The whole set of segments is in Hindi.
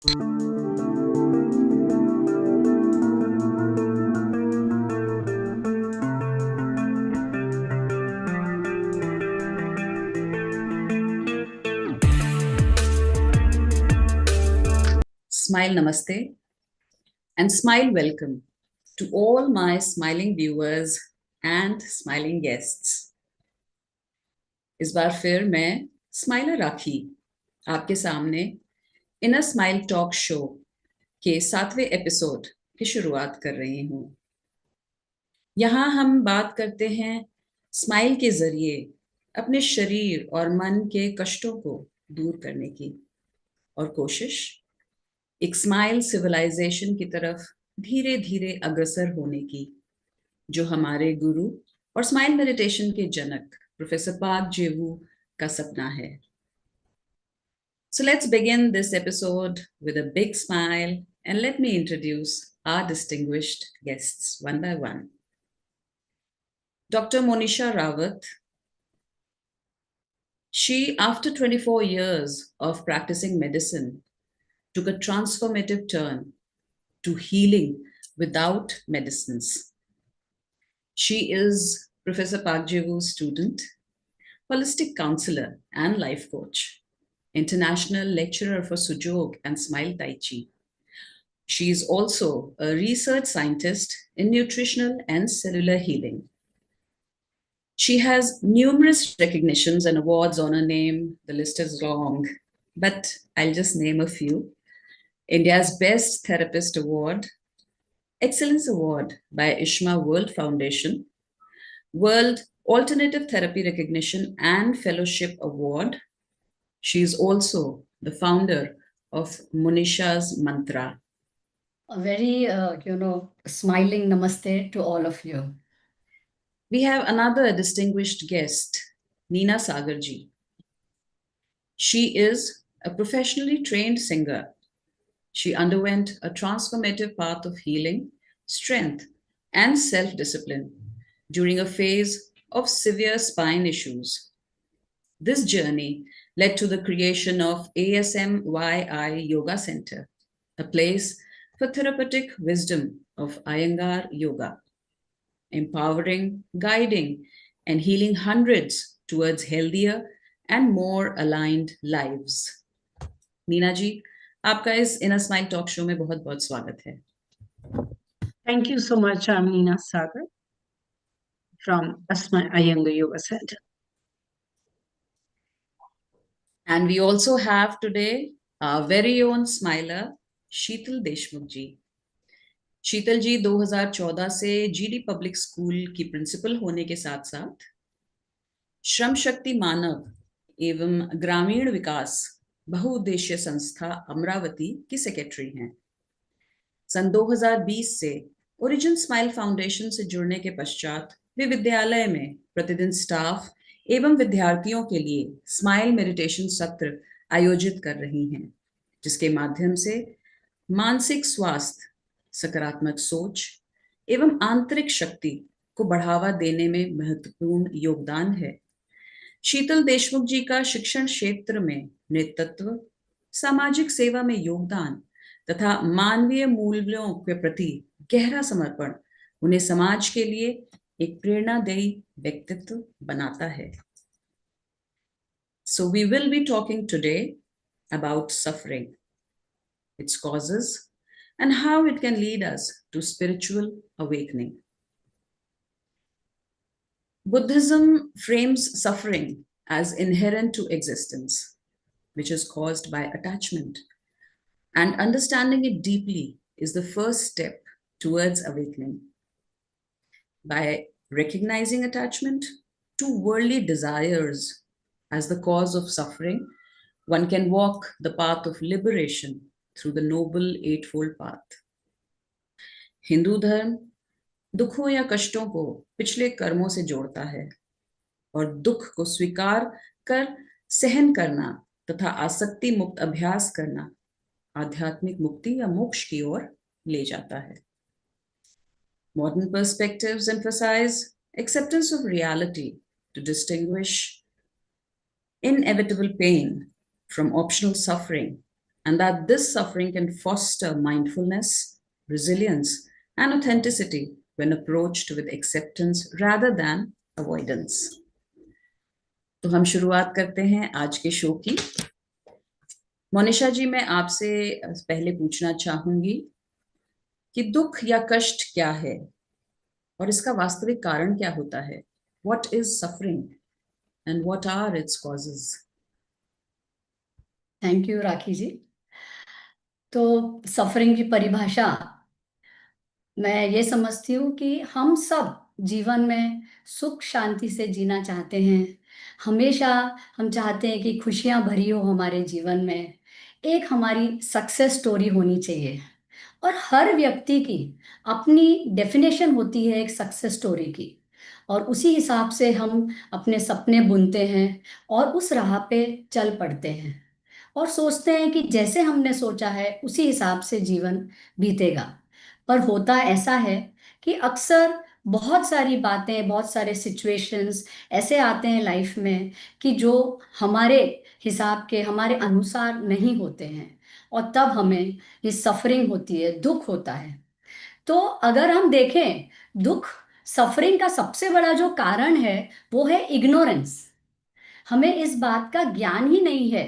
Smile Namaste and smile welcome to all my smiling viewers and smiling guests. इस बार फिर मैं स्माइलर राखी आपके सामने इन अ स्माइल टॉक शो के 7वें एपिसोड की शुरुआत कर रही हूँ। यहाँ हम बात करते हैं स्माइल के जरिए अपने शरीर और मन के कष्टों को दूर करने की और कोशिश एक स्माइल सिविलाइजेशन की तरफ धीरे धीरे अग्रसर होने की, जो हमारे गुरु और स्माइल मेडिटेशन के जनक प्रोफेसर पाक जेवू का सपना है। So let's begin this episode with a big smile and let me introduce our distinguished guests one by one. Dr. Monisha Rawat. She, after 24 years of practicing medicine, took a transformative turn to healing without medicines. She is Professor Park Jae-woo's student, holistic counselor and life coach, international lecturer for Sujog and Smile Tai Chi. She is also a research scientist in nutritional and cellular healing. She has numerous recognitions and awards on her name. The list is long, but I'll just name a few. India's Best Therapist Award, Excellence Award by Ishma World Foundation, World Alternative Therapy Recognition and Fellowship Award. She is also the founder of Monisha's Mantra. A very, smiling namaste to all of you. We have another distinguished guest, Neena Sagarji. She is a professionally trained singer. She underwent a transformative path of healing, strength, and self-discipline during a phase of severe spine issues. This journey led to the creation of ASMYI Yoga Center, a place for therapeutic wisdom of Iyengar Yoga, empowering, guiding, and healing hundreds towards healthier and more aligned lives. Neena जी, आपका इस इनर स्माइल टॉक शो में बहुत बहुत स्वागत है. Thank you so much. I'm Neena Sagar from Iyengar Yoga Center. And we also have today our very own smiler, शीतल देशमुख जी. शीतल जी 2014 से जीडी पब्लिक स्कूल की प्रिंसिपल होने के साथ साथ श्रम शक्ति मानव एवं ग्रामीण विकास बहुउद्देश्य संस्था अमरावती की सेक्रेटरी हैं. सन 2020 से ओरिजिन स्माइल फाउंडेशन से जुड़ने के पश्चात वे विद्यालय में प्रतिदिन स्टाफ एवं विद्यार्थियों के लिए स्माइल मेडिटेशन सत्र आयोजित कर रही हैं, जिसके माध्यम से मानसिक स्वास्थ्य, सकारात्मक सोच एवं आंतरिक शक्ति को बढ़ावा देने में महत्वपूर्ण योगदान है. शीतल देशमुख जी का शिक्षण क्षेत्र में नेतृत्व, सामाजिक सेवा में योगदान तथा मानवीय मूल्यों के प्रति गहरा समर्पण उन्हें समाज के लिए एक प्रेरणादायी व्यक्तित्व बनाता है. So we will be talking today about suffering, its causes, and how it can lead us to spiritual awakening. Buddhism frames suffering as inherent to existence, which is caused by attachment, and understanding it deeply is the first step towards awakening. By recognizing attachment to worldly desires as the cause of suffering, one can walk the path of liberation through the noble eightfold path. Hindu धर्म दुखों या कष्टों को पिछले कर्मों से जोड़ता है और दुख को स्वीकार कर सहन करना तथा आसक्ति मुक्त अभ्यास करना आध्यात्मिक मुक्ति या मोक्ष की ओर ले जाता है. Modern perspectives emphasize acceptance of reality to distinguish inevitable pain from optional suffering and that this suffering can foster mindfulness, resilience, and authenticity when approached with acceptance rather than avoidance. तो हम शुरुआत करते हैं आज के शो की। मोनिशा जी, मैं आपसे पहले पूछना चाहूंगी कि दुख या कष्ट क्या है और इसका वास्तविक कारण क्या होता है? What is suffering and what are its causes? Thank you Rakhi ji. तो सफरिंग की परिभाषा मैं ये समझती हूँ कि हम सब जीवन में सुख शांति से जीना चाहते हैं। हमेशा हम चाहते हैं कि खुशियाँ भरी हो हमारे जीवन में। एक हमारी सक्सेस स्टोरी होनी चाहिए और हर व्यक्ति की अपनी डेफिनेशन होती है एक सक्सेस स्टोरी की, और उसी हिसाब से हम अपने सपने बुनते हैं और उस राह पे चल पड़ते हैं और सोचते हैं कि जैसे हमने सोचा है उसी हिसाब से जीवन बीतेगा। पर होता ऐसा है कि अक्सर बहुत सारी बातें, बहुत सारे सिचुएशंस ऐसे आते हैं लाइफ में कि जो हमारे हिसाब के, हमारे अनुसार नहीं होते हैं, और तब हमें ये सफरिंग होती है, दुख होता है। तो अगर हम देखें, दुख सफरिंग का सबसे बड़ा जो कारण है वो है इग्नोरेंस। हमें इस बात का ज्ञान ही नहीं है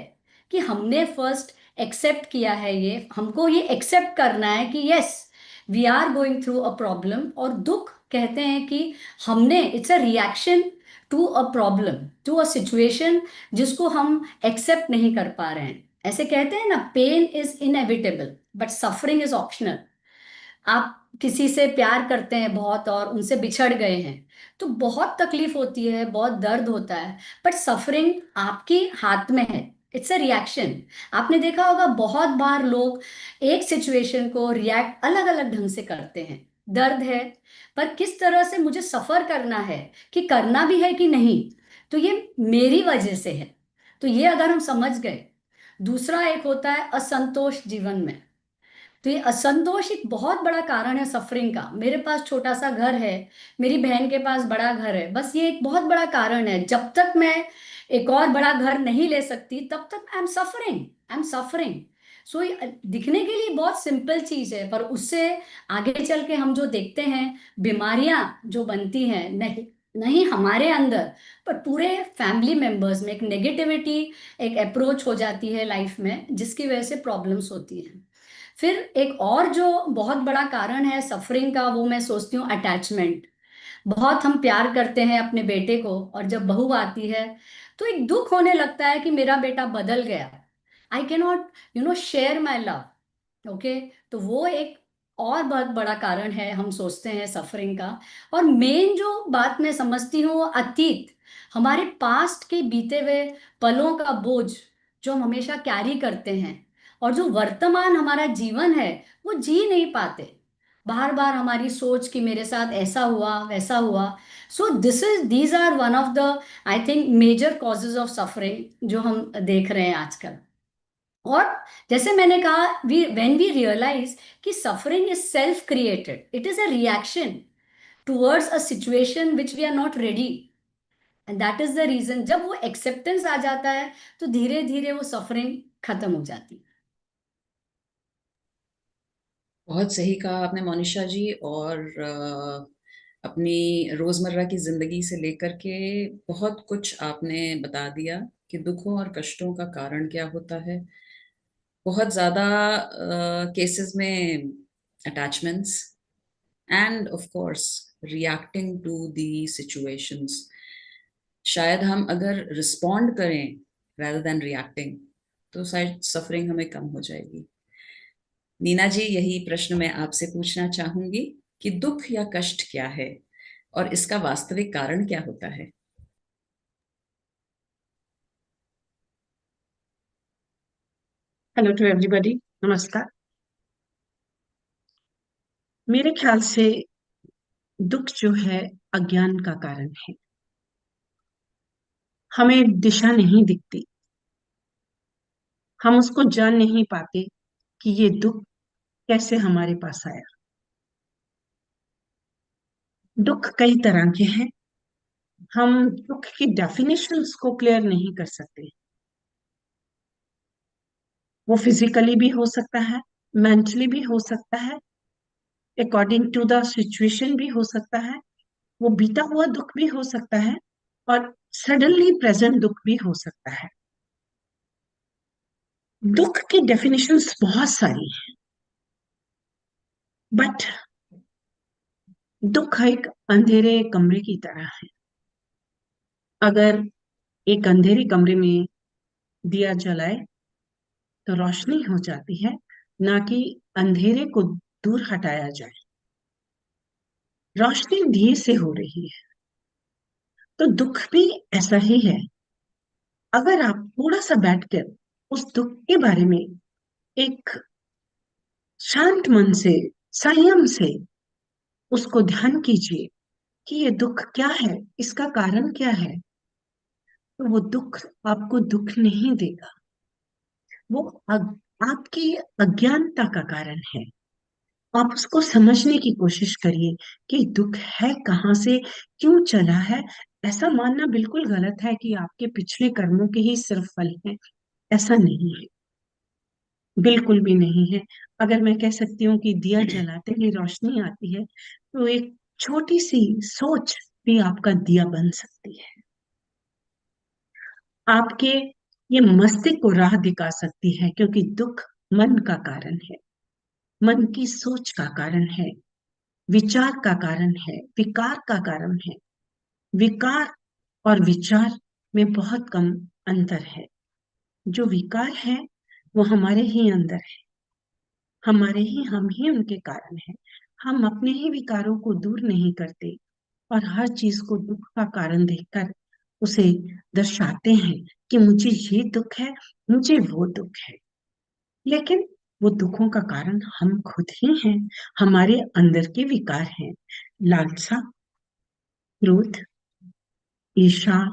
कि हमने फर्स्ट एक्सेप्ट किया है, ये हमको ये एक्सेप्ट करना है कि yes, we are going through a problem. और दुख कहते हैं कि हमने, it's a reaction to a problem, to a situation जिसको हम एक्सेप्ट नहीं कर पा रहे हैं। ऐसे कहते हैं ना, pain is inevitable but suffering is optional. आप किसी से प्यार करते हैं बहुत और उनसे बिछड़ गए हैं तो बहुत तकलीफ होती है, बहुत दर्द होता है, बट सफरिंग आपके हाथ में है, इट्स अ रिएक्शन। आपने देखा होगा बहुत बार लोग एक सिचुएशन को रिएक्ट अलग अलग ढंग से करते हैं। दर्द है, पर किस तरह से मुझे सफर करना है, कि करना भी है कि नहीं, तो ये मेरी वजह से है। तो ये अगर हम समझ गए। दूसरा एक होता है असंतोष जीवन में। तो ये असंतोष एक बहुत बड़ा कारण है सफरिंग का। मेरे पास छोटा सा घर है, मेरी बहन के पास बड़ा घर है, बस ये एक बहुत बड़ा कारण है। जब तक मैं एक और बड़ा घर नहीं ले सकती तब तक आई एम सफरिंग। सो दिखने के लिए बहुत सिंपल चीज है, पर उससे आगे चल के हम जो देखते हैं, बीमारियां जो बनती हैं, नहीं नहीं हमारे अंदर, पर पूरे फैमिली मेंबर्स में एक नेगेटिविटी, एक अप्रोच हो जाती है लाइफ में, जिसकी वजह से प्रॉब्लम्स होती हैं। फिर एक और जो बहुत बड़ा कारण है सफरिंग का, वो मैं सोचती हूँ अटैचमेंट। बहुत हम प्यार करते हैं अपने बेटे को, और जब बहू आती है तो एक दुख होने लगता है कि मेरा बेटा बदल गया, I can not share my love. Okay, तो वो एक और बहुत बड़ा कारण है, हम सोचते हैं सफरिंग का। और मेन जो बात मैं समझती हूँ वो अतीत, हमारे पास्ट के बीते हुए पलों का बोझ जो हम हमेशा कैरी करते हैं, और जो वर्तमान हमारा जीवन है वो जी नहीं पाते। बार बार हमारी सोच कि मेरे साथ ऐसा हुआ वैसा हुआ। So these are one of the, I think, major causes of suffering जो हम देख रहे हैं आजकल। और जैसे मैंने कहा, वी व्हेन वी रियलाइज कि suffering is self created, it is a reaction towards a situation which we are not ready, and that is the reason. जब वो एक्सेप्टेंस आ जाता है तो धीरे धीरे वो सफरिंग खत्म हो जाती है। बहुत सही कहा आपने मोनिशा जी। और अपनी रोजमर्रा की जिंदगी से लेकर के बहुत कुछ आपने बता दिया कि दुखों और कष्टों का कारण क्या होता है। बहुत ज्यादा केसेस में attachments and of course reacting to the situations. शायद हम अगर रिस्पॉन्ड करें rather than रिएक्टिंग तो शायद सफरिंग हमें कम हो जाएगी। नीना जी, यही प्रश्न मैं आपसे पूछना चाहूंगी कि दुख या कष्ट क्या है और इसका वास्तविक कारण क्या होता है? हेलो टू एवरीबॉडी, नमस्कार। मेरे ख्याल से दुख जो है अज्ञान का कारण है। हमें दिशा नहीं दिखती, हम उसको जान नहीं पाते कि ये दुख कैसे हमारे पास आया। दुख कई तरह के हैं, हम दुख की डेफिनेशंस को क्लियर नहीं कर सकते। वो फिजिकली भी हो सकता है, मेंटली भी हो सकता है, अकॉर्डिंग टू द सिचुएशन भी हो सकता है, वो बीता हुआ दुख भी हो सकता है, और सडनली प्रेजेंट दुख भी हो सकता है। दुख की डेफिनेशंस बहुत सारी हैं, बट दुख एक अंधेरे कमरे की तरह है। अगर एक अंधेरे कमरे में दिया जलाए तो रोशनी हो जाती है, ना कि अंधेरे को दूर हटाया जाए। रोशनी धीरे से हो रही है, तो दुख भी ऐसा ही है। अगर आप थोड़ा सा बैठकर उस दुख के बारे में एक शांत मन से, संयम से उसको ध्यान कीजिए कि ये दुख क्या है, इसका कारण क्या है, तो वो दुख आपको दुख नहीं देगा। वो आपकी अज्ञानता का कारण है। आप उसको समझने की कोशिश करिए कि दुख है कहाँ से, क्यों चला है। ऐसा मानना बिल्कुल गलत है कि आपके पिछले कर्मों के ही सिर्फ फल हैं। ऐसा नहीं है, बिल्कुल भी नहीं है। अगर मैं कह सकती हूँ कि दिया जलाते ही रोशनी आती है, तो एक छोटी सी सोच भी आपका दिया बन सकती है। आपके ये मस्तिष्क को राह दिखा सकती है, क्योंकि दुख मन का कारण है, मन की सोच का कारण है, विचार का कारण है, विकार का कारण है। विकार और विचार में बहुत कम अंतर है। जो विकार है वो हमारे ही अंदर है, हम ही उनके कारण है। हम अपने ही विकारों को दूर नहीं करते और हर चीज को दुख का कारण देखकर उसे दर्शाते हैं कि मुझे ये दुख है, मुझे वो दुख है। लेकिन वो दुखों का कारण हम खुद ही हैं, हमारे अंदर के विकार हैं। लालसा, क्रोध, ईर्ष्या,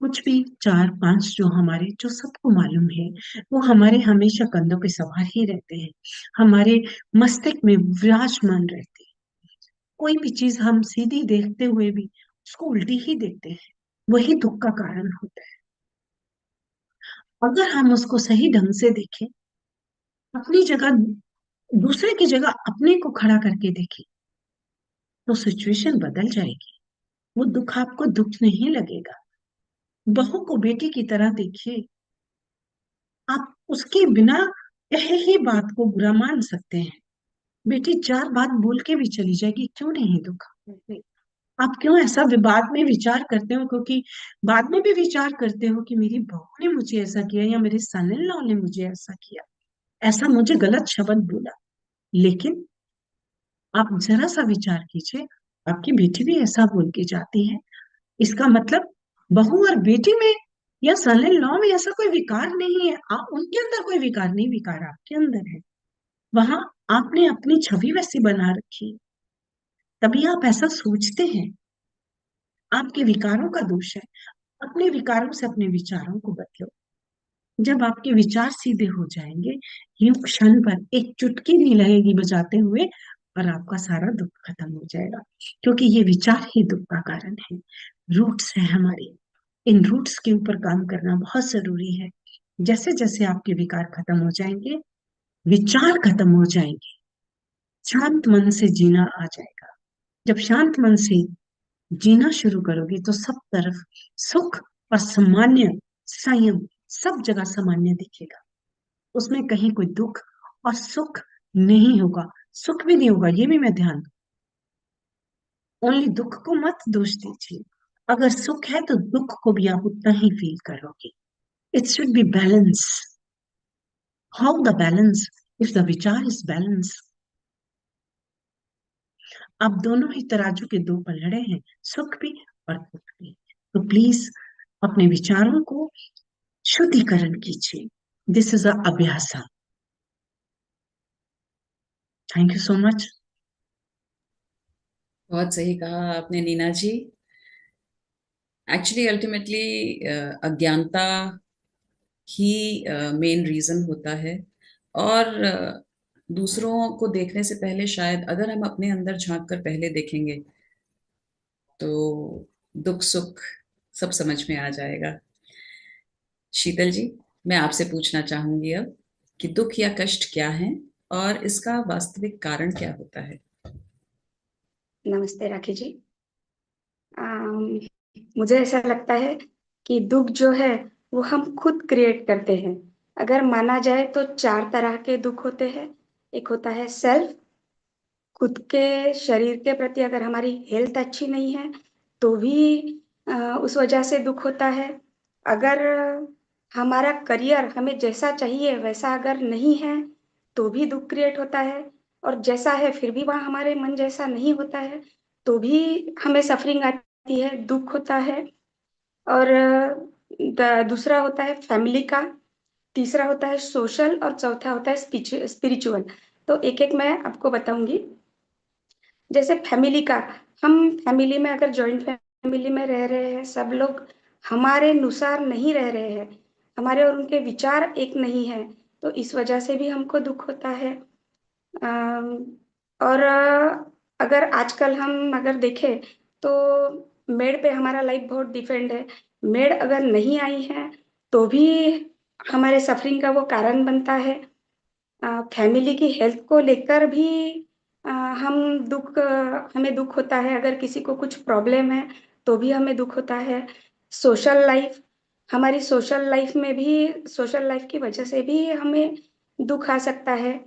कुछ भी चार पांच जो सबको मालूम है, वो हमारे हमेशा कंधों पे सवार ही रहते हैं, हमारे मस्तिष्क में विराजमान रहते हैं। कोई भी चीज हम सीधी देखते हुए भी उसको उल्टी ही देखते हैं, वही दुख का कारण होता है। अगर हम उसको सही ढंग से देखें, अपनी जगह, दूसरे की जगह अपने को खड़ा करके देखें, तो सिचुएशन बदल जाएगी। वो दुख आपको दुख नहीं लगेगा। बहू को बेटी की तरह देखिए। आप उसके बिना कहे ही बात को बुरा मान सकते हैं। बेटी चार बात बोल के भी चली जाएगी, क्यों नहीं दुख? आप क्यों ऐसा बाद में विचार करते हो? क्योंकि बाद में भी विचार करते हो कि मेरी बहू ने मुझे ऐसा किया, या मेरे सन इन लॉ ने मुझे ऐसा किया, ऐसा मुझे गलत शब्द बोला। लेकिन आप जरा सा विचार कीजिए, आपकी बेटी भी ऐसा बोल के जाती है। इसका मतलब बहू और बेटी में या सन इन लॉ में ऐसा कोई विकार नहीं है। उनके अंदर कोई विकार नहीं, विकार आपके अंदर है। वहां आपने अपनी छवि वैसी बना रखी, तभी आप ऐसा सोचते हैं। आपके विकारों का दोष है। अपने विकारों से अपने विचारों को बदलो। जब आपके विचार सीधे हो जाएंगे, यूं क्षण पर एक चुटकी नहीं लगेगी बजाते हुए, और आपका सारा दुख खत्म हो जाएगा। क्योंकि ये विचार ही दुख का कारण है। रूट्स है हमारी, इन रूट्स के ऊपर काम करना बहुत जरूरी है। जैसे जैसे आपके विकार खत्म हो जाएंगे, विचार खत्म हो जाएंगे, शांत मन से जीना आ जाएगा। जब शांत मन से जीना शुरू करोगे तो सब तरफ सुख और सामान्य, संयम, सब जगह सामान्य दिखेगा। उसमें कहीं कोई दुख और सुख नहीं होगा। सुख भी नहीं होगा, ये भी मैं ध्यान दूं। ओनली दुख को मत दोष दीजिए। अगर सुख है तो दुख को भी आप उतना ही फील करोगे। It should be balance. How the balance? If the विचार इज बैलेंस, आप दोनों ही तराजू के दो पलड़े हैं, सुख भी और दुख भी। तो प्लीज अपने विचारों को शुद्धिकरण कीजिए। दिस इज अ अभ्यासा। Thank you so much. बहुत सही कहा आपने नीना जी। एक्चुअली अल्टीमेटली अज्ञानता ही मेन रीजन होता है। और दूसरों को देखने से पहले शायद अगर हम अपने अंदर झांक कर पहले देखेंगे तो दुख सुख सब समझ में आ जाएगा। शीतल जी, मैं आपसे पूछना चाहूंगी अब कि दुख या कष्ट क्या है और इसका वास्तविक कारण क्या होता है। नमस्ते राखी जी। अम, मुझे ऐसा लगता है कि दुख जो है वो हम खुद क्रिएट करते हैं। अगर माना जाए तो चार तरह के दुख होते हैं। एक होता है सेल्फ, खुद के शरीर के प्रति अगर हमारी हेल्थ अच्छी नहीं है तो भी उस वजह से दुख होता है। अगर हमारा करियर हमें जैसा चाहिए वैसा अगर नहीं है तो भी दुख क्रिएट होता है। और जैसा है फिर भी वहाँ हमारे मन जैसा नहीं होता है तो भी हमें सफरिंग आती है, दुख होता है। और दूसरा होता है फैमिली का, तीसरा होता है सोशल और चौथा होता है स्पिरिचुअल। तो एक एक मैं आपको बताऊंगी। जैसे फैमिली का, हम फैमिली में अगर जॉइंट फैमिली में रह रहे हैं, सब लोग हमारे अनुसार नहीं रह रहे हैं, हमारे और उनके विचार एक नहीं है, तो इस वजह से भी हमको दुख होता है। अम, और अगर आजकल हम अगर देखें तो मेड पे हमारा लाइफ बहुत डिपेंड है। मेड अगर नहीं आई है तो भी हमारे सफरिंग का वो कारण बनता है। फैमिली की हेल्थ को लेकर भी हमें दुख होता है। अगर किसी को कुछ प्रॉब्लम है तो भी हमें दुख होता है। सोशल लाइफ, हमारी सोशल लाइफ में भी, सोशल लाइफ की वजह से भी हमें दुख आ सकता है।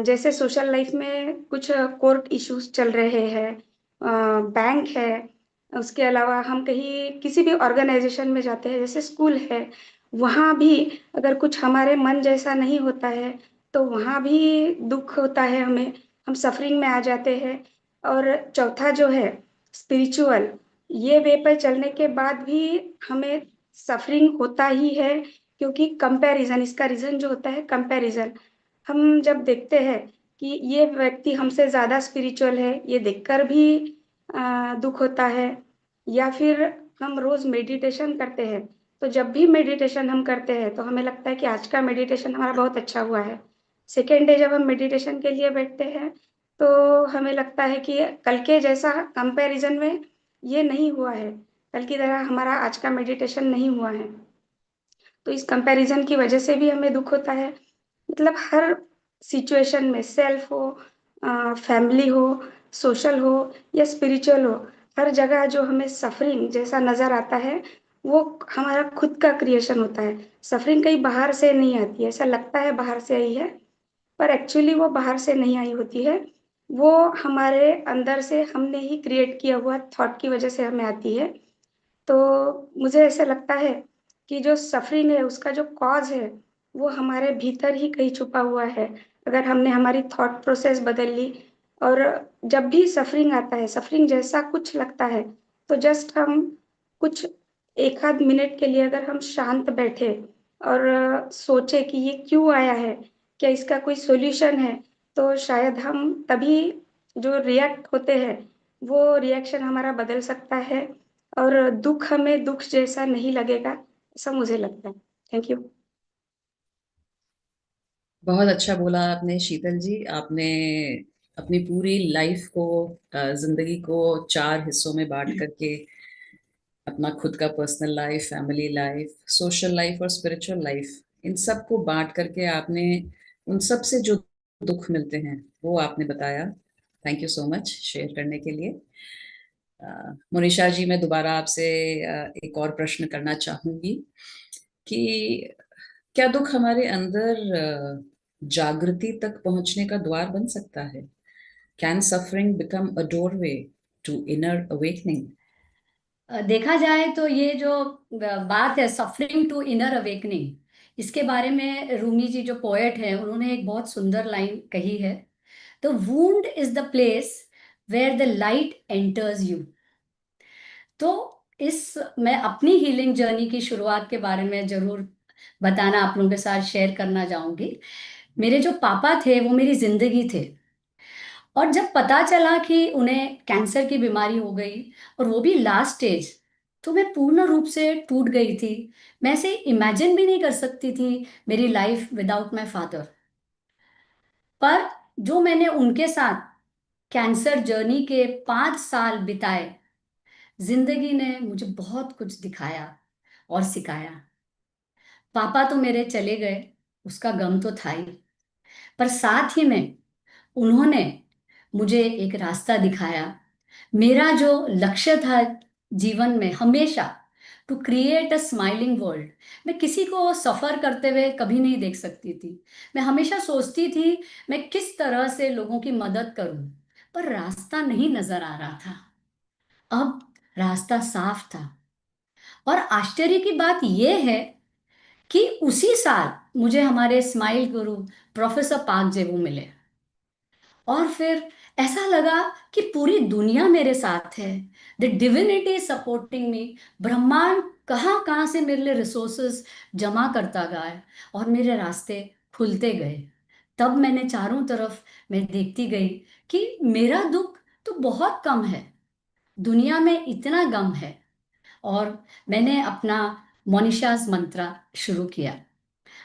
जैसे सोशल लाइफ में कुछ कोर्ट इश्यूज चल रहे हैं, बैंक है, उसके अलावा हम कहीं किसी भी ऑर्गेनाइजेशन में जाते हैं जैसे स्कूल है, वहाँ भी अगर कुछ हमारे मन जैसा नहीं होता है तो वहाँ भी दुख होता है हमें, हम सफरिंग में आ जाते हैं। और चौथा जो है स्पिरिचुअल, ये वे पर चलने के बाद भी हमें सफरिंग होता ही है, क्योंकि कंपैरिजन, इसका रीजन जो होता है कंपैरिजन। हम जब देखते हैं कि ये व्यक्ति हमसे ज़्यादा स्पिरिचुअल है, ये देखकर भी दुख होता है। या फिर हम रोज़ मेडिटेशन करते हैं, तो जब भी मेडिटेशन हम करते हैं तो हमें लगता है कि आज का मेडिटेशन हमारा बहुत अच्छा हुआ है। सेकेंड डे जब हम मेडिटेशन के लिए बैठते हैं तो हमें लगता है कि कल के जैसा कंपैरिजन में ये नहीं हुआ है, कल की तरह हमारा आज का मेडिटेशन नहीं हुआ है। तो इस कंपैरिजन की वजह से भी हमें दुख होता है। मतलब हर सिचुएशन में, सेल्फ हो, फैमिली हो, सोशल हो या स्पिरिचुअल हो, हर जगह जो हमें सफरिंग जैसा नजर आता है वो हमारा खुद का क्रिएशन होता है। सफरिंग कहीं बाहर से नहीं आती है, ऐसा लगता है बाहर से आई है पर एक्चुअली वो बाहर से नहीं आई होती है। वो हमारे अंदर से हमने ही क्रिएट किया हुआ थॉट की वजह से हमें आती है। तो मुझे ऐसा लगता है कि जो सफरिंग है उसका जो कॉज है वो हमारे भीतर ही कहीं छुपा हुआ है। अगर हमने हमारी थॉट प्रोसेस बदल ली, और जब भी सफरिंग आता है, सफरिंग जैसा कुछ लगता है, तो जस्ट हम कुछ एक आध मिनट के लिए अगर हम शांत बैठे और सोचे कि ये क्यों आया है, क्या इसका कोई सॉल्यूशन है, तो शायद हम तभी जो रिएक्ट होते हैं वो रिएक्शन हमारा बदल सकता है और दुख हमें दुख जैसा नहीं लगेगा, ऐसा मुझे लगता है। Thank you. बहुत अच्छा बोला आपने शीतल जी। आपने अपनी पूरी लाइफ को, जिंदगी को चार हिस्सों में बांट करके अपना खुद का personal life, family life, social life और स्पिरिचुअल लाइफ, इन सब को बांट करके आपने उन सब से जो दुख मिलते हैं वो आपने बताया। Thank you so much share करने के लिए। मोनिशा जी, मैं दोबारा आपसे एक और प्रश्न करना चाहूंगी कि क्या दुख हमारे अंदर जागृति तक पहुंचने का द्वार बन सकता है? Can suffering become a doorway to inner awakening? देखा जाए तो ये जो बात है सफरिंग टू इनर अवेकनिंग, इसके बारे में रूमी जी जो पोएट है उन्होंने एक बहुत सुंदर लाइन कही है। The wound is the place where the light enters you. तो इस मैं अपनी हीलिंग जर्नी की शुरुआत के बारे में जरूर बताना आप लोगों के साथ शेयर करना चाहूंगी। मेरे जो पापा थे वो मेरी जिंदगी थे, और जब पता चला कि उन्हें कैंसर की बीमारी हो गई और वो भी लास्ट स्टेज, तो मैं पूर्ण रूप से टूट गई थी। मैं ऐसे इमेजिन भी नहीं कर सकती थी मेरी लाइफ विदाउट माय फादर। पर जो मैंने उनके साथ कैंसर जर्नी के 5 साल बिताए, जिंदगी ने मुझे बहुत कुछ दिखाया और सिखाया। पापा तो मेरे चले गए, उसका गम तो था ही, पर साथ ही में उन्होंने मुझे एक रास्ता दिखाया। मेरा जो लक्ष्य था जीवन में हमेशा, to create a smiling world, मैं किसी को सफर करते हुए कभी नहीं देख सकती थी। मैं हमेशा सोचती थी मैं किस तरह से लोगों की मदद करूं, पर रास्ता नहीं नजर आ रहा था। अब रास्ता साफ था। और आश्चर्य की बात यह है कि उसी साल मुझे हमारे स्माइल गुरु प्रोफेसर पाक जेबू मिले। और फिर ऐसा लगा कि पूरी दुनिया मेरे साथ है। The divinity is supporting me. ब्रह्मांड कहाँ कहाँ से मेरे लिए रिसोर्सेस जमा करता गया और मेरे रास्ते खुलते गए। तब मैंने चारों तरफ मैं देखती गई कि मेरा दुख तो बहुत कम है, दुनिया में इतना गम है। और मैंने अपना मोनिशास मंत्रा शुरू किया।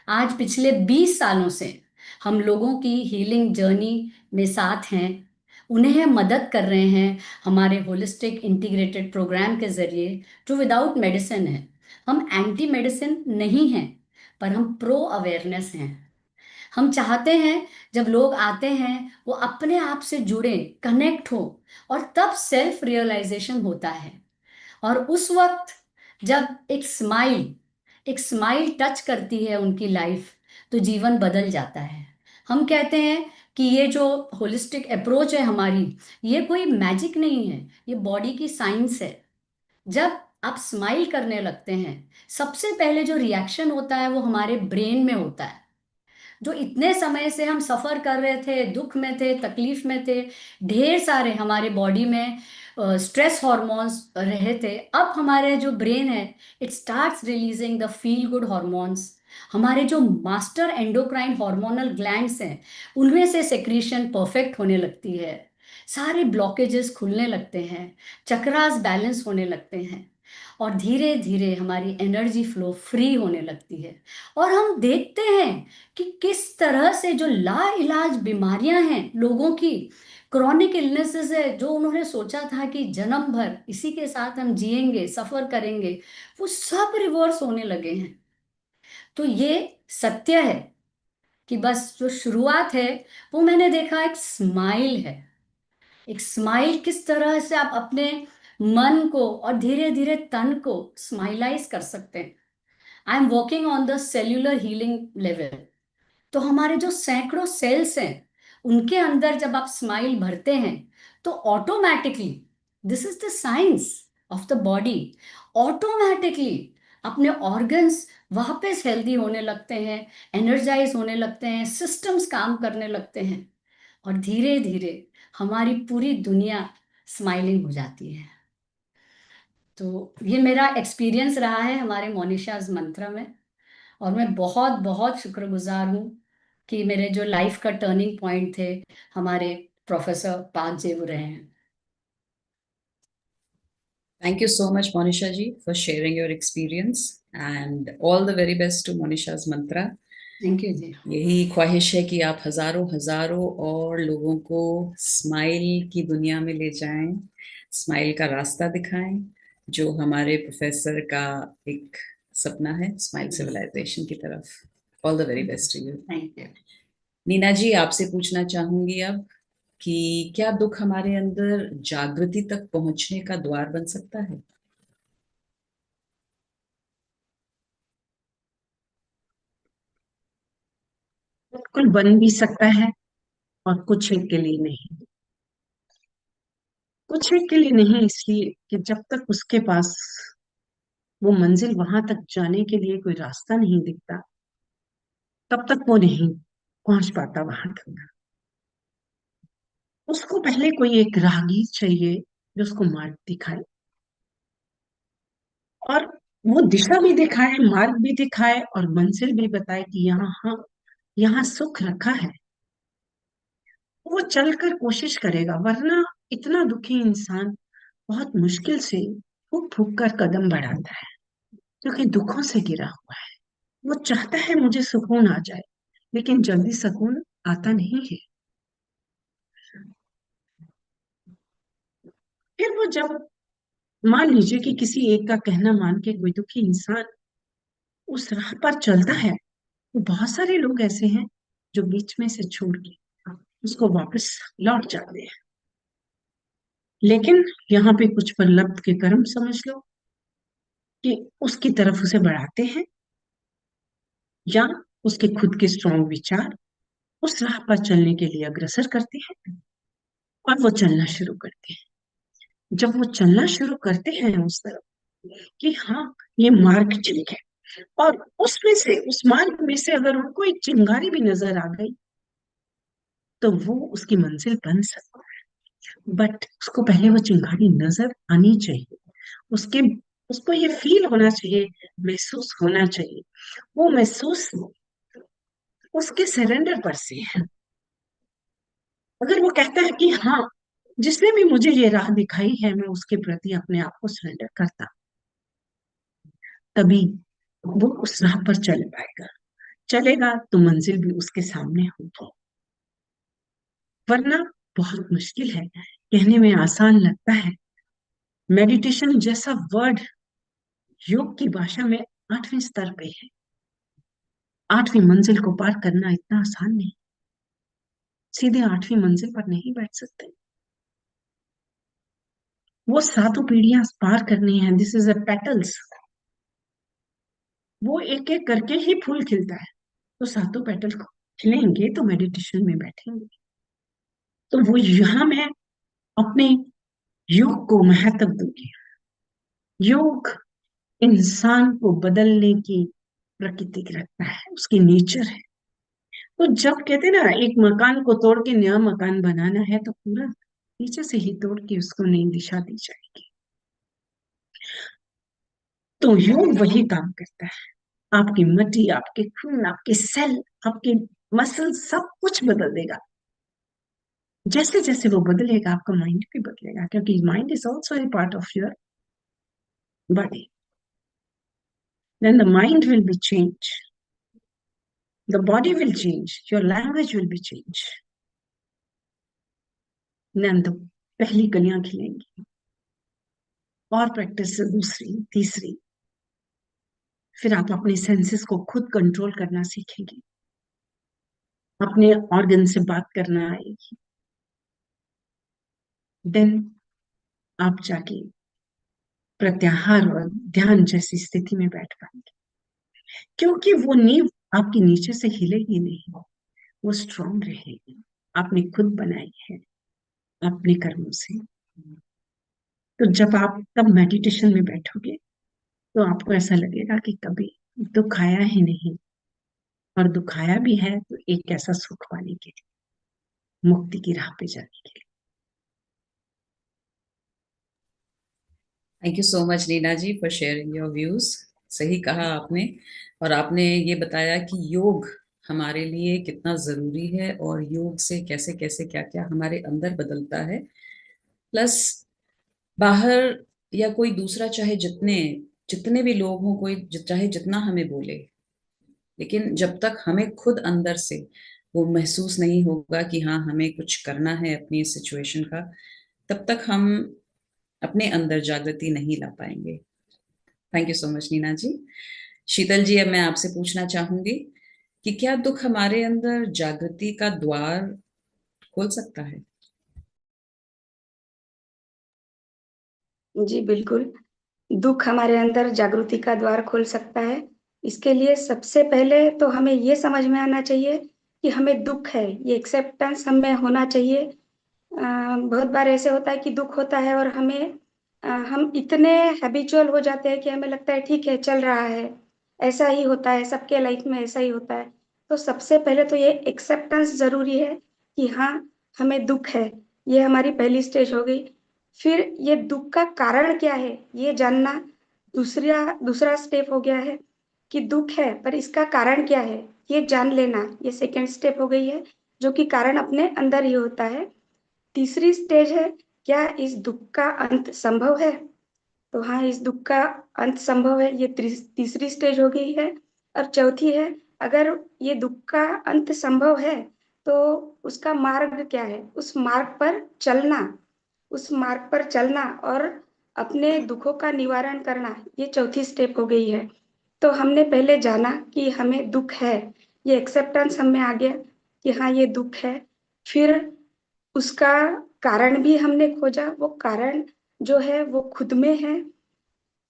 आज पिछले 20 सालों से हम लोगों की हीलिंग जर्नी में साथ हैं, उन्हें मदद कर रहे हैं हमारे होलिस्टिक इंटीग्रेटेड प्रोग्राम के जरिए, जो विदाउट मेडिसिन है। हम एंटी मेडिसिन नहीं हैं, पर हम प्रो अवेयरनेस हैं। हम चाहते हैं जब लोग आते हैं वो अपने आप से जुड़े, कनेक्ट हो, और तब सेल्फ रियलाइजेशन होता है। और उस वक्त जब एक स्माइल टच करती है उनकी लाइफ, तो जीवन बदल जाता है। हम कहते हैं कि ये जो होलिस्टिक अप्रोच है हमारी, ये कोई मैजिक नहीं है, ये बॉडी की साइंस है। जब आप स्माइल करने लगते हैं, सबसे पहले जो रिएक्शन होता है वो हमारे ब्रेन में होता है। जो इतने समय से हम सफर कर रहे थे, दुख में थे, तकलीफ में थे, ढेर सारे हमारे बॉडी में स्ट्रेस हॉर्मोन्स रहे थे, अब हमारे जो ब्रेन है, it starts releasing the feel good hormones. हमारे जो मास्टर एंडोक्राइन हार्मोनल ग्लैंड्स हैं, उनमें से सेक्रीशन परफेक्ट होने लगती है। सारे ब्लॉकेजेस खुलने लगते हैं, चक्रास बैलेंस होने लगते हैं, और धीरे धीरे हमारी एनर्जी फ्लो फ्री होने लगती है। और हम देखते हैं कि किस तरह से जो लाइलाज बीमारियां हैं लोगों की, क्रॉनिक इलनेसेस है, जो उन्होंने सोचा था कि जन्म भर इसी के साथ हम जिएंगे, सफर करेंगे, वो सब रिवर्स होने लगे हैं। तो ये सत्य है कि बस जो शुरुआत है वो मैंने देखा एक स्माइल है। एक स्माइल किस तरह से आप अपने मन को और धीरे धीरे तन को स्माइलाइज कर सकते हैं। I am working on the cellular healing level. तो हमारे जो सैकड़ों सेल्स हैं, उनके अंदर जब आप स्माइल भरते हैं, तो automatically, this is the science of the body, automatically अपने ऑर्गन्स वापस हेल्दी होने लगते हैं, एनर्जाइज होने लगते हैं, सिस्टम्स काम करने लगते हैं, और धीरे धीरे हमारी पूरी दुनिया स्माइलिंग हो जाती है। तो ये मेरा एक्सपीरियंस रहा है हमारे मोनिशाज मंत्रा में। और मैं बहुत बहुत शुक्रगुजार हूँ कि मेरे जो लाइफ का टर्निंग पॉइंट थे, हमारे प्रोफेसर पाक जेबू रहे हैं। Thank you so much, Monisha ji, for sharing your experience, and all the very best to Monisha's mantra. Thank you ji. यही ख्वाहिश है कि आप हजारों हजारों और लोगों को स्माइल की दुनिया में ले जाएं, स्माइल का रास्ता दिखाएं, जो हमारे प्रोफेसर का एक सपना है, स्माइल सिविलाइजेशन की तरफ। All the very best to you. Thank you. Neena ji, आपसे पूछना चाहूंगी अब कि क्या दुख हमारे अंदर जागृति तक पहुंचने का द्वार बन सकता है? बिल्कुल बन भी सकता है, और कुछ एक के लिए नहीं। कुछ एक के लिए नहीं, इसलिए कि जब तक उसके पास वो मंजिल, वहां तक जाने के लिए कोई रास्ता नहीं दिखता, तब तक वो नहीं पहुंच पाता वहां तक। उसको पहले कोई एक राहगीर चाहिए जो उसको मार्ग दिखाए, और वो दिशा भी दिखाए, मार्ग भी दिखाए, और मंजिल भी बताए कि यहाँ, हाँ, यहाँ सुख रखा है। वो चलकर कोशिश करेगा, वरना इतना दुखी इंसान बहुत मुश्किल से फूक फूक कर कदम बढ़ाता है, क्योंकि दुखों से घिरा हुआ है। वो चाहता है मुझे सुकून आ जाए, लेकिन जल्दी सुकून आता नहीं है। फिर वो जब, मान लीजिए कि किसी एक का कहना मान के कोई दुखी इंसान उस राह पर चलता है, तो बहुत सारे लोग ऐसे हैं जो बीच में से छोड़ के उसको वापस लौट जाते हैं। लेकिन यहाँ पे कुछ प्रलब्ध के कर्म समझ लो कि उसकी तरफ उसे बढ़ाते हैं, या उसके खुद के स्ट्रॉन्ग विचार उस राह पर चलने के लिए अग्रसर करते हैं, और वो चलना शुरू करते हैं। जब वो चलना शुरू करते हैं उस तरफ कि हाँ ये मार्ग ठीक है, और उसमें से, उस मार्ग में से अगर उनको एक चिंगारी भी नजर आ गई तो वो उसकी मंजिल बन सकता है। बट उसको पहले वो चिंगारी नजर आनी चाहिए, उसके उसको ये फील होना चाहिए, महसूस होना चाहिए। वो महसूस उसके सरेंडर पर से है। अगर वो कहता है कि हाँ, जिसने भी मुझे ये राह दिखाई है मैं उसके प्रति अपने आप को सरेंडर करता, तभी वो उस राह पर चल पाएगा। चलेगा तो मंजिल भी उसके सामने होगी, वरना बहुत मुश्किल है। कहने में आसान लगता है, मेडिटेशन जैसा वर्ड योग की भाषा में 8वें स्तर पे है। 8वीं मंजिल को पार करना इतना आसान नहीं, सीधे 8वीं मंजिल पर नहीं बैठ सकते। वो 7 पीढ़ियां पार करनी है। This is a petals. वो एक एक करके ही फूल खिलता है, तो 7 पेटल खिलेंगे तो मेडिटेशन में बैठेंगे। तो वो यहाँ मैं अपने योग को महत्व दूंगी। योग इंसान को बदलने की प्रकृति रखता है, उसकी नेचर है। तो जब कहते हैं ना एक मकान को तोड़ के नया मकान बनाना है, तो पूरा नीचे से ही तोड़ के उसको नई दिशा दी जाएगी। तो योग वही काम करता है। आपकी मटी, आपके खून, आपके सेल, आपके मसल सब कुछ बदल देगा। जैसे जैसे वो बदलेगा आपका माइंड भी बदलेगा, क्योंकि mind is also a part of your body. Then the mind will be change, the body will change, your language will be change. Then तो पहली कलियां खिलेंगी, और प्रैक्टिस से दूसरी, तीसरी, फिर आप अपने सेंसेस को खुद कंट्रोल करना सीखेंगे, अपने ऑर्गन से बात करना आएगी। देन आप जाके प्रत्याहार और ध्यान जैसी स्थिति में बैठ पाएंगे, क्योंकि वो नींव आपकी नीचे से हिलेगी नहीं, वो स्ट्रांग रहेगी। आपने खुद बनाई है अपने कर्मों से। तो जब आप तब मेडिटेशन में बैठोगे तो आपको ऐसा लगेगा कि कभी दुख आया ही नहीं, और दुख आया भी है तो एक ऐसा सुख पाने के लिए, मुक्ति की राह पे जाने के लिए। Thank you so much Neena ji for sharing your views. सही कहा आपने, और आपने ये बताया कि योग हमारे लिए कितना जरूरी है, और योग से कैसे कैसे क्या क्या हमारे अंदर बदलता है। प्लस बाहर या कोई दूसरा, चाहे जितने जितने भी लोग हों, कोई चाहे जितना हमें बोले, लेकिन जब तक हमें खुद अंदर से वो महसूस नहीं होगा कि हाँ हमें कुछ करना है अपनी सिचुएशन का, तब तक हम अपने अंदर जागृति नहीं ला पाएंगे। Thank you so much Neena ji. Sheetal ji, अब मैं आपसे पूछना चाहूंगी कि क्या दुख हमारे अंदर जागृति का द्वार खोल सकता है? जी बिल्कुल, दुख हमारे अंदर जागृति का द्वार खोल सकता है। इसके लिए सबसे पहले तो हमें ये समझ में आना चाहिए कि हमें दुख है, ये एक्सेप्टेंस हमें होना चाहिए। बहुत बार ऐसे होता है कि दुख होता है और हम इतने हैबिचुअल हो जाते हैं कि हमें लगता है ठीक है चल रहा है, ऐसा ही होता है, सबके लाइफ में ऐसा ही होता है। तो सबसे पहले तो ये एक्सेप्टेंस ज़रूरी है कि हाँ हमें दुख है, ये हमारी पहली स्टेज हो गई। फिर ये दुख का कारण क्या है ये जानना दूसरा दूसरा स्टेप हो गया है कि दुख है पर इसका कारण क्या है ये जान लेना, ये सेकेंड स्टेप हो गई है, जो कि कारण अपने अंदर ही होता है। तीसरी स्टेज है, क्या इस दुख का अंत संभव है? तो हाँ, इस दुख का अंत संभव है, ये तीसरी स्टेज हो गई है। और चौथी है, अगर ये दुख का अंत संभव है तो उसका मार्ग क्या है, उस मार्ग पर चलना, उस मार्ग पर चलना और अपने दुखों का निवारण करना, ये चौथी स्टेप हो गई है। तो हमने पहले जाना कि हमें दुख है, ये एक्सेप्टेंस हम में आ गया कि हाँ ये दुख है। फिर उसका कारण भी हमने खोजा, वो कारण जो है वो खुद में है।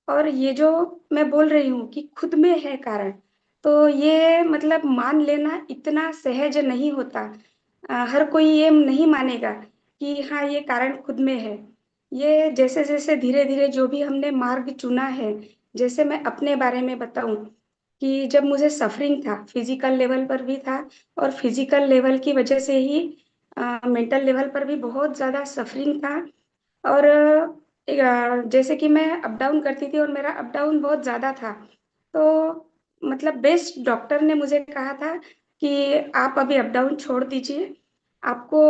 और ये जो मैं बोल रही हूँ कि खुद में है कारण, तो ये मतलब मान लेना इतना सहज नहीं होता। हर कोई ये नहीं मानेगा कि हाँ ये कारण खुद में है। ये जैसे जैसे धीरे धीरे जो भी हमने मार्ग चुना है, जैसे मैं अपने बारे में बताऊं कि जब मुझे सफरिंग था, फिजिकल लेवल पर भी था, और फिजिकल लेवल की वजह से ही मेंटल लेवल पर भी बहुत ज्यादा सफरिंग था। और जैसे कि मैं अप डाउन करती थी और मेरा अप डाउन बहुत ज़्यादा था। तो मतलब बेस्ट डॉक्टर ने मुझे कहा था कि आप अभी अप डाउन छोड़ दीजिए। आपको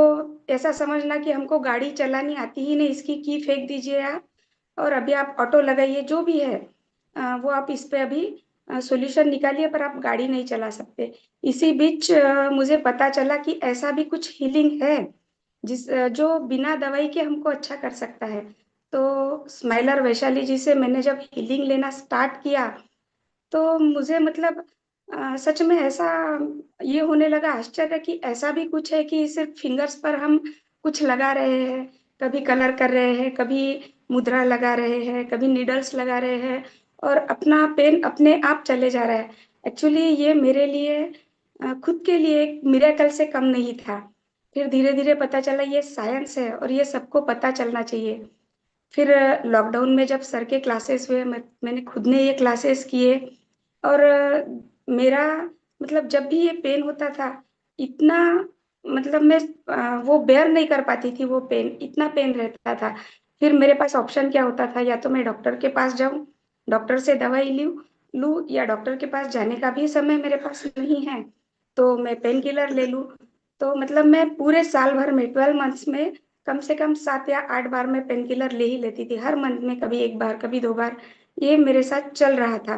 ऐसा समझना कि हमको गाड़ी चलानी आती ही नहीं, इसकी की फेंक दीजिए आप, और अभी आप ऑटो लगाइए, जो भी है वो आप इस पे अभी सॉल्यूशन निकालिए, पर आप गाड़ी नहीं चला सकते। इसी बीच मुझे पता चला कि ऐसा भी कुछ हीलिंग है जो बिना दवाई के हमको अच्छा कर सकता है। तो स्माइलर वैशाली जी से मैंने जब हीलिंग लेना स्टार्ट किया, तो मुझे मतलब सच में ऐसा ये होने लगा आश्चर्य कि ऐसा भी कुछ है कि सिर्फ फिंगर्स पर हम कुछ लगा रहे हैं, कभी कलर कर रहे हैं, कभी मुद्रा लगा रहे हैं, कभी नीडल्स लगा रहे हैं, और अपना पेन अपने आप चले जा रहा है। एक्चुअली ये मेरे लिए खुद के लिए एक मिरेकल से कम नहीं था। फिर धीरे धीरे पता चला ये साइंस है और ये सबको पता चलना चाहिए। फिर लॉकडाउन में जब सर के क्लासेस हुए, मैंने खुद ने ये क्लासेस किए। और मेरा मतलब जब भी ये पेन होता था, इतना मतलब मैं वो बेयर नहीं कर पाती थी, वो पेन इतना पेन रहता था। फिर मेरे पास ऑप्शन क्या होता था, या तो मैं डॉक्टर के पास जाऊं, डॉक्टर से दवाई लूं लूं, या डॉक्टर के पास जाने का भी समय मेरे पास नहीं है तो मैं पेन किलर ले लूं। तो मतलब मैं पूरे साल भर में 12 मंथ्स में कम से कम 7 या 8 बार मैं पेन किलर ले ही लेती थी, हर मंथ में कभी 1 बार कभी 2 बार। ये मेरे साथ चल रहा था।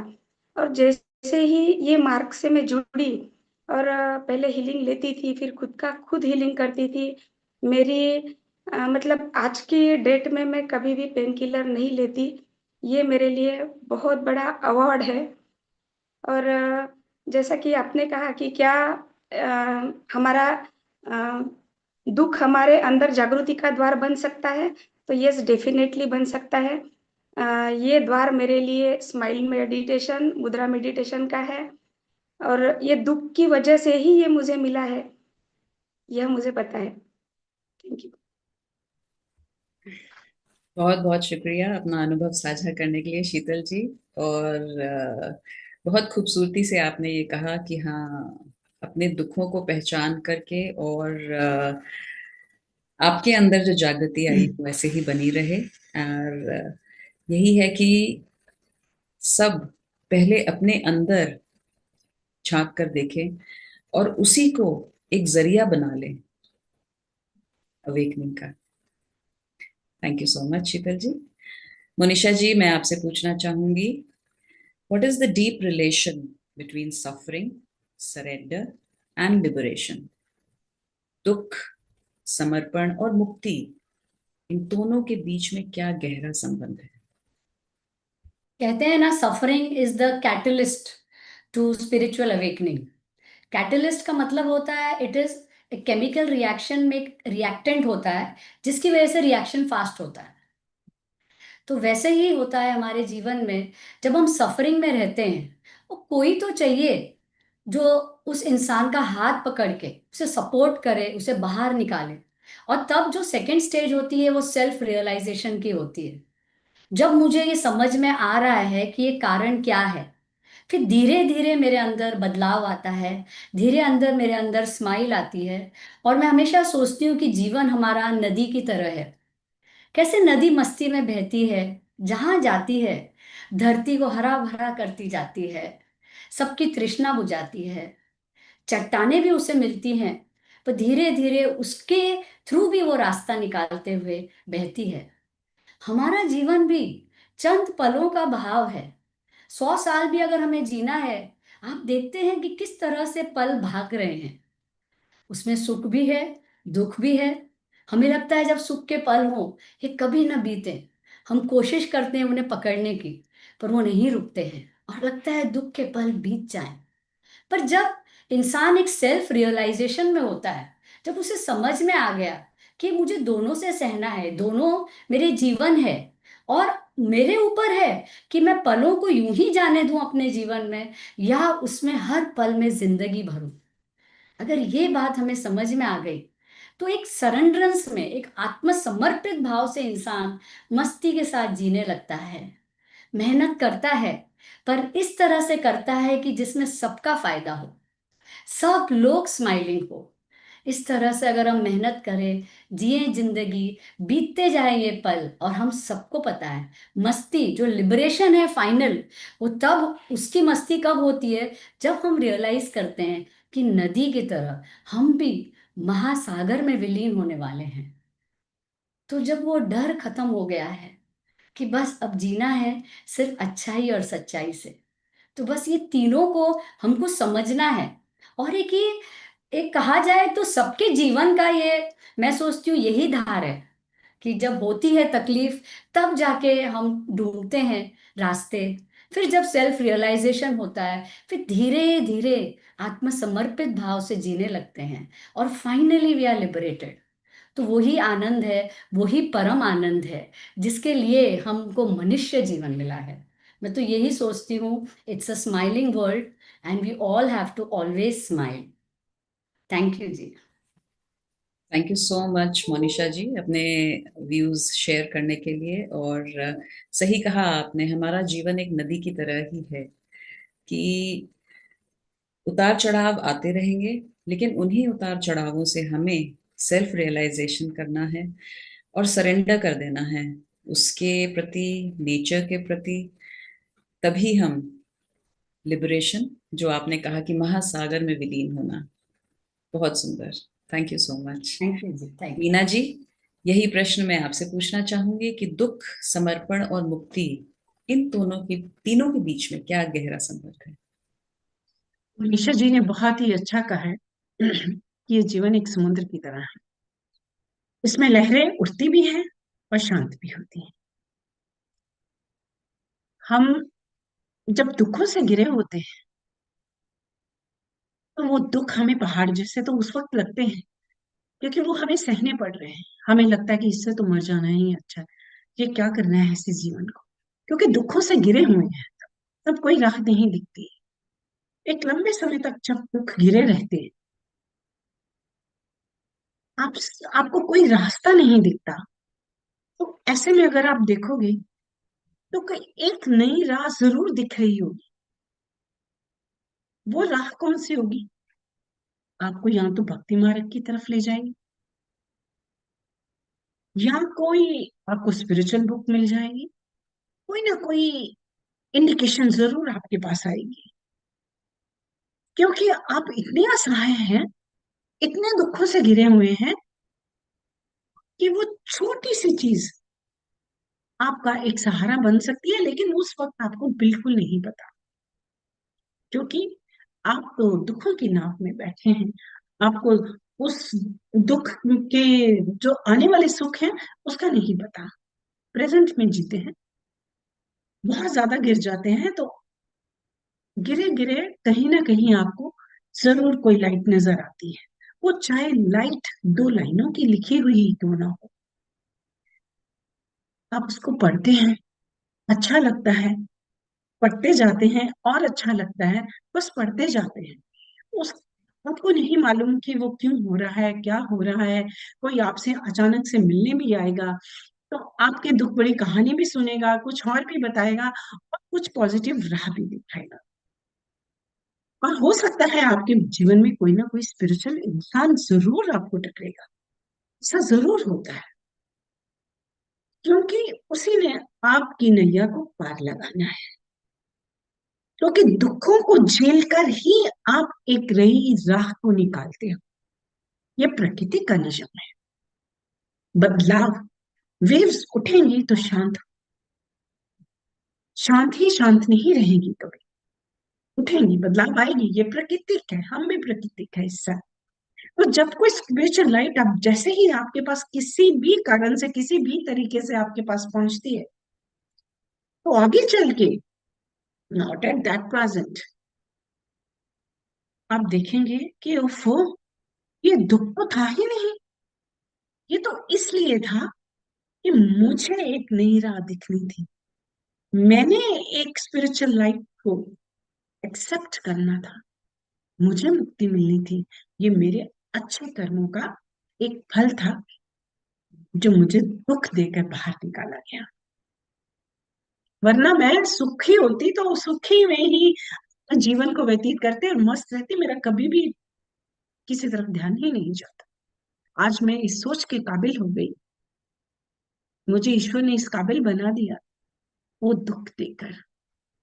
और जैसे ही ये मार्ग से मैं जुड़ी और पहले हीलिंग लेती थी, फिर खुद का खुद हीलिंग करती थी। मेरी मतलब आज की डेट में मैं कभी भी पेन किलर नहीं लेती। ये मेरे लिए बहुत बड़ा अवार्ड है। और जैसा कि आपने कहा कि क्या हमारा अ, दुख हमारे अंदर जागृति का द्वार बन सकता है, तो यस डेफिनेटली बन सकता है। ये द्वार मेरे लिए स्माइल मेडिटेशन, मुद्रा मेडिटेशन का है। और ये दुख की वजह से ही ये मुझे मिला है, यह मुझे पता है। Thank you. बहुत बहुत शुक्रिया अपना अनुभव साझा करने के लिए शीतल जी। और बहुत खूबसूरती से आपने ये कहा कि हाँ, अपने दुखों को पहचान करके और आपके अंदर जो जागृति आई वो ऐसे ही बनी रहे। और यही है कि सब पहले अपने अंदर झांक कर देखें और उसी को एक जरिया बना लें अवेकनिंग का। थैंक यू सो मच शीतल जी। मोनिशा जी, मैं आपसे पूछना चाहूंगी, what is the deep relation between suffering, surrender and liberation? दुख, समर्पण और मुक्ति, इन दोनों के बीच में क्या गहरा संबंध है? कहते हैं ना, suffering is the catalyst to spiritual awakening. Catalyst का मतलब होता है it is a chemical reaction में एक रिएक्टेंट होता है जिसकी वजह से रिएक्शन फास्ट होता है। तो वैसे ही होता है हमारे जीवन में। जब हम सफरिंग में रहते हैं, वो कोई तो चाहिए जो उस इंसान का हाथ पकड़ के उसे सपोर्ट करे, उसे बाहर निकाले। और तब जो सेकंड स्टेज होती है वो सेल्फ रियलाइजेशन की होती है। जब मुझे ये समझ में आ रहा है कि ये कारण क्या है, फिर धीरे धीरे मेरे अंदर बदलाव आता है, धीरे अंदर मेरे अंदर स्माइल आती है। और मैं हमेशा सोचती हूँ कि जीवन हमारा नदी की तरह है। कैसे नदी मस्ती में बहती है, जहां जाती है धरती को हरा भरा करती जाती है, सबकी तृष्णा बुझाती है, चट्टानें भी उसे मिलती हैं, पर धीरे धीरे उसके थ्रू भी वो रास्ता निकालते हुए बहती है। हमारा जीवन भी चंद पलों का भाव है। 100 साल भी अगर हमें जीना है, आप देखते हैं कि किस तरह से पल भाग रहे हैं। उसमें सुख भी है, दुख भी है। हमें लगता है जब सुख के पल हो ये कभी ना बीते, हम कोशिश करते हैं उन्हें पकड़ने की, पर वो नहीं रुकते हैं और लगता है दुख के पल बीत जाएं। पर जब इंसान एक सेल्फ रियलाइजेशन में होता है, जब उसे समझ में आ गया कि मुझे दोनों से सहना है, दोनों मेरे जीवन है और मेरे ऊपर है कि मैं पलों को यूं ही जाने दूं अपने जीवन में या उसमें हर पल में जिंदगी भरूं। अगर ये बात हमें समझ में आ गई तो एक सरेंडरेंस में, एक आत्मसमर्पित भाव से इंसान मस्ती के साथ जीने लगता है, मेहनत करता है, पर इस तरह से करता है कि जिसमें सबका फायदा हो, सब लोग स्माइलिंग हो। इस तरह से अगर हम मेहनत करें, जिए जिंदगी, बीतते जाए ये पल, और हम सबको पता है मस्ती जो लिबरेशन है फाइनल, वो तब, उसकी मस्ती कब होती है जब हम रियलाइज करते हैं कि नदी की तरह हम भी महासागर में विलीन होने वाले हैं। तो जब वो डर खत्म हो गया है कि बस अब जीना है सिर्फ अच्छाई और सच्चाई से, तो बस ये तीनों को हमको समझना है। और एक कहा जाए तो सबके जीवन का ये, मैं सोचती हूँ यही धार है कि जब होती है तकलीफ तब जाके हम ढूंढते हैं रास्ते, फिर जब सेल्फ रियलाइजेशन होता है फिर धीरे धीरे आत्मसमर्पित भाव से जीने लगते हैं और फाइनली वी आर लिबरेटेड। तो वही आनंद है, वही परम आनंद है जिसके लिए हमको मनुष्य जीवन मिला है। मैं तो यही सोचती हूँ, it's a smiling world and we all have to always smile. Thank you ji. Thank you so much Monisha ji, अपने व्यूज शेयर करने के लिए। और सही कहा आपने, हमारा जीवन एक नदी की तरह ही है कि उतार चढ़ाव आते रहेंगे, लेकिन उन्हीं उतार चढ़ावों से हमें सेल्फ रियलाइजेशन करना है और सरेंडर कर देना है उसके प्रति, नेचर के प्रति। तभी हम लिबरेशन, जो आपने कहा कि महासागर में विलीन होना, बहुत सुंदर। Thank you so much. Thank you ji. Thank Meena ji, यही प्रश्न मैं आपसे पूछना चाहूंगी कि दुख, समर्पण और मुक्ति, इन दोनों की, तीनों के बीच में क्या गहरा संबंध है? निशा जी ने बहुत ही अच्छा कहा है कि ये जीवन एक समुद्र की तरह है। इसमें लहरें उठती भी हैं और शांत भी होती हैं। हम जब दुखों से घिरे होते हैं तो वो दुख हमें पहाड़ जैसे तो उस वक्त लगते हैं, क्योंकि वो हमें सहने पड़ रहे हैं। हमें लगता है कि इससे तो मर जाना ही अच्छा है, ये क्या करना है ऐसे जीवन को, क्योंकि दुखों से घिरे हुए हैं। तब कोई राह नहीं दिखती। एक लंबे समय तक जब दुख घिरे रहते हैं, आप आपको कोई रास्ता नहीं दिखता, तो ऐसे में अगर आप देखोगे तो कोई एक नई राह जरूर दिख रही होगी। वो राह कौन सी होगी? आपको या तो भक्ति मार्ग की तरफ ले जाएगी, या कोई आपको स्पिरिचुअल बुक मिल जाएगी, कोई ना कोई इंडिकेशन जरूर आपके पास आएगी। क्योंकि आप इतने असहाय हैं, इतने दुखों से घिरे हुए हैं कि वो छोटी सी चीज आपका एक सहारा बन सकती है, लेकिन उस वक्त आपको बिल्कुल नहीं पता, क्योंकि आप तो दुखों की नाव में बैठे हैं। आपको उस दुख के, जो आने वाले सुख हैं, उसका नहीं पता। प्रेजेंट में जीते हैं, बहुत ज्यादा गिर जाते हैं तो गिरे गिरे कहीं ना कहीं आपको जरूर कोई लाइट नजर आती है। वो चाहे लाइट 2 लाइनों की लिखी हुई ही क्यों ना हो, आप उसको पढ़ते हैं, अच्छा लगता है, पढ़ते जाते हैं और अच्छा लगता है, बस पढ़ते जाते हैं। उस आपको नहीं मालूम कि वो क्यों हो रहा है, क्या हो रहा है। कोई आपसे अचानक से मिलने भी आएगा तो आपके दुख भरी कहानी भी सुनेगा, कुछ और भी बताएगा और कुछ पॉजिटिव राह भी दिखाएगा। और हो सकता है आपके जीवन में कोई ना कोई स्पिरिचुअल इंसान जरूर आपको टकरेगा। ऐसा जरूर होता है, क्योंकि उसी ने आपकी नैया को पार लगाना है। क्योंकि दुखों को झेल कर ही आप एक नई राह को निकालते हो। ये प्रकृति का नियम है। बदलाव, वेव्स उठेंगी तो शांत, शांत ही शांत नहीं रहेगी कभी, उठेंगी, बदलाव आएगी। ये प्राकृतिक है, हम भी प्राकृतिक है हिस्सा। तो जब कोई स्पिरिचुअल लाइट आप जैसे ही आपके पास किसी भी कारण से, किसी भी तरीके से आपके पास पहुंचती है, तो आगे चल के, नॉट एट दैट प्रेजेंट, आप देखेंगे कि ओफो, ये दुख तो था ही नहीं। ये तो इसलिए था कि मुझे एक नई राह दिखनी थी। मैंने एक स्पिरिचुअल लाइफ को एक्सेप्ट करना था। मुझे मुक्ति मिलनी थी। ये मेरे अच्छे कर्मों का एक फल था जो मुझे दुख देकर बाहर निकाला गया। वरना मैं सुखी होती तो सुखी में ही जीवन को व्यतीत करते और मस्त रहती। मेरा कभी भी किसी तरफ ध्यान ही नहीं जाता। आज मैं इस सोच के काबिल हो गई, मुझे ईश्वर ने इस काबिल बना दिया, वो दुख देकर,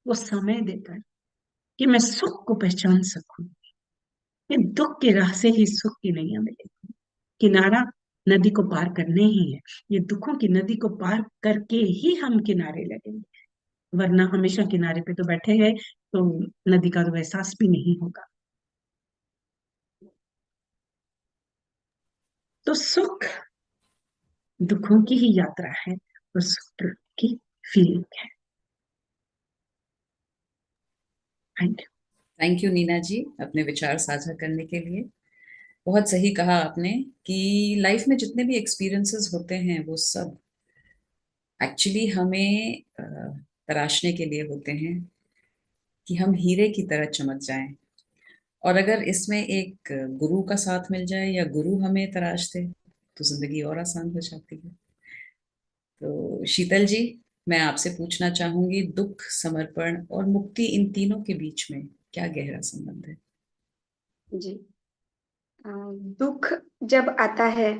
वो समय देकर, कि मैं सुख को पहचान सकूं। ये दुख के राह से ही सुख की नैया मिलेगी। किनारा नदी को पार करने ही है। ये दुखों की नदी को पार करके ही हम किनारे लगेंगे। वरना हमेशा किनारे पे तो बैठे गए तो नदी का तो एहसास भी नहीं होगा। तो सुख दुखों की ही यात्रा है और सुख की फीलिंग है। Thank you. Thank you Neena ji, अपने विचार साझा करने के लिए। बहुत सही कहा आपने कि लाइफ में जितने भी एक्सपीरियंसेस होते हैं वो सब एक्चुअली हमें तराशने के लिए होते हैं कि हम हीरे की तरह चमक जाएं। और अगर इसमें एक गुरु का साथ मिल जाए या गुरु हमें तराश दे तो जिंदगी और आसान हो जाती है। तो शीतल जी, मैं आपसे पूछना चाहूंगी, दुख, समर्पण और मुक्ति, इन तीनों के बीच में क्या गहरा संबंध है? जी। अ, दुख जब आता है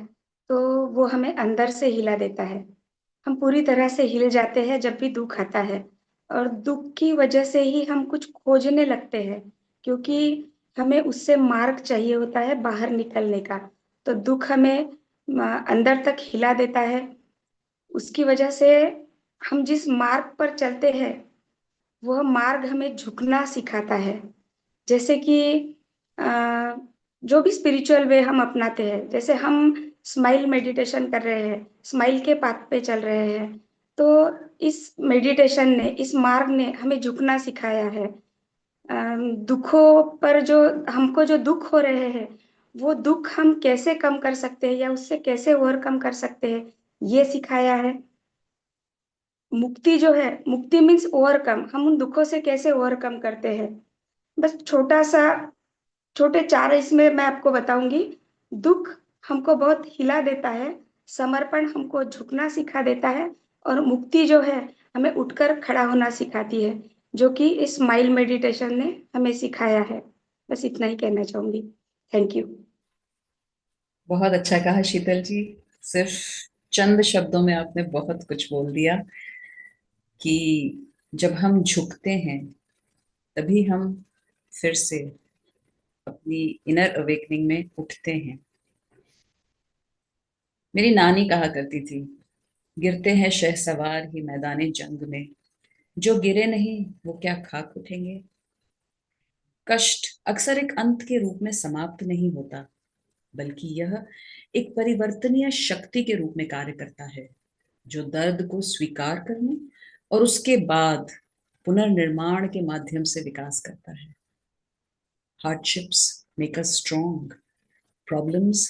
तो वो हमें अंदर से हिला देता है। हम पूरी तरह से हिल जाते हैं जब भी दुख आता है और दुख की वजह से ही हम कुछ खोजने लगते हैं, क्योंकि हमें उससे मार्ग चाहिए होता है बाहर निकलने का। तो दुख हमें अंदर तक हिला देता है। उसकी वजह से हम जिस मार्ग पर चलते हैं, वह मार्ग हमें झुकना सिखाता है। जैसे कि अ, जो भी स्पिरिचुअल वे हम अपनाते हैं, जैसे हम स्माइल मेडिटेशन कर रहे हैं, स्माइल के पाथ पे चल रहे हैं, तो इस मेडिटेशन ने, इस मार्ग ने हमें झुकना सिखाया है। दुखों पर जो हमको जो दुख हो रहे हैं, वो दुख हम कैसे कम कर सकते हैं या उससे कैसे ओवरकम कर सकते हैं, ये सिखाया है। मुक्ति जो है, मुक्ति मीन्स ओवरकम, हम उन दुखों से कैसे ओवरकम करते हैं। बस छोटे 4 इसमें मैं आपको बताऊंगी। दुख हमको बहुत हिला देता है, समर्पण हमको झुकना सिखा देता है और मुक्ति जो है हमें उठकर खड़ा होना सिखाती है, जो कि इस स्माइल मेडिटेशन ने हमें सिखाया है। बस इतना ही कहना चाहूंगी। Thank you. बहुत अच्छा कहा शीतल जी। सिर्फ चंद शब्दों में आपने बहुत कुछ बोल दिया कि जब हम झुकते हैं तभी हम फिर से अपनी इनर अवेकनिंग में उठते हैं। मेरी नानी कहा करती थी, गिरते हैं शहसवार ही मैदाने जंग में, जो गिरे नहीं वो क्या खाक उठेंगे। कष्ट अक्सर एक अंत के रूप में समाप्त नहीं होता, बल्कि यह एक परिवर्तनीय शक्ति के रूप में कार्य करता है, जो दर्द को स्वीकार करने और उसके बाद पुनर्निर्माण के माध्यम से विकास करता है। Hardships make us strong, problems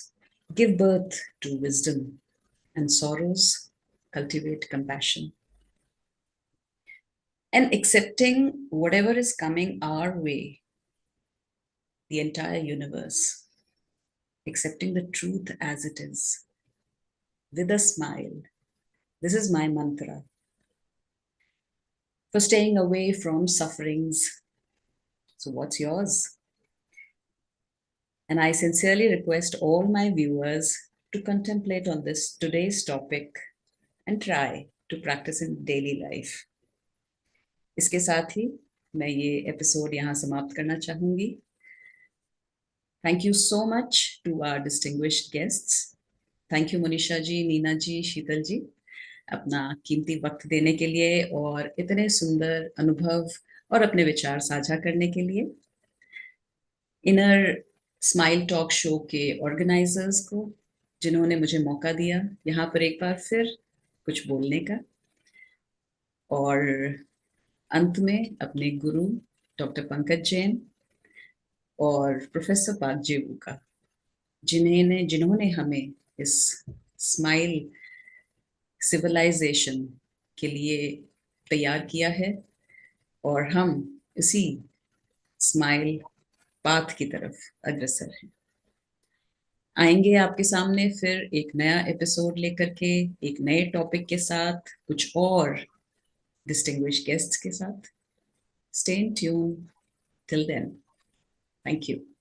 give birth to wisdom, and sorrows cultivate compassion. And accepting whatever is coming our way, the entire universe, accepting the truth as it is, with a smile. This is my mantra for staying away from sufferings. So, what's yours? And I sincerely request all my viewers to contemplate on this today's topic and try to practice in daily life. इसके साथ ही मैं ये एपिसोड यहाँ समाप्त करना चाहूंगी। Thank you so much to our distinguished guests. Thank you Manisha ji, Neena ji, Sheetal ji, अपना कीमती वक्त देने के लिए और इतने सुंदर अनुभव और अपने विचार साझा करने के लिए। इनर स्माइल टॉक शो के ऑर्गेनाइजर्स को, जिन्होंने मुझे मौका दिया यहाँ पर एक बार फिर कुछ बोलने का, और अंत में अपने गुरु डॉक्टर पंकज जैन और प्रोफेसर पाक जेबू का, जिन्होंने हमें इस स्माइल सिविलाइजेशन के लिए तैयार किया है और हम इसी स्माइल पाथ की तरफ अग्रसर हैं। आएंगे आपके सामने फिर एक नया एपिसोड लेकर के, एक नए टॉपिक के साथ, कुछ और डिस्टिंग्विश्ड गेस्ट्स के साथ। Stay tuned till then. Thank you.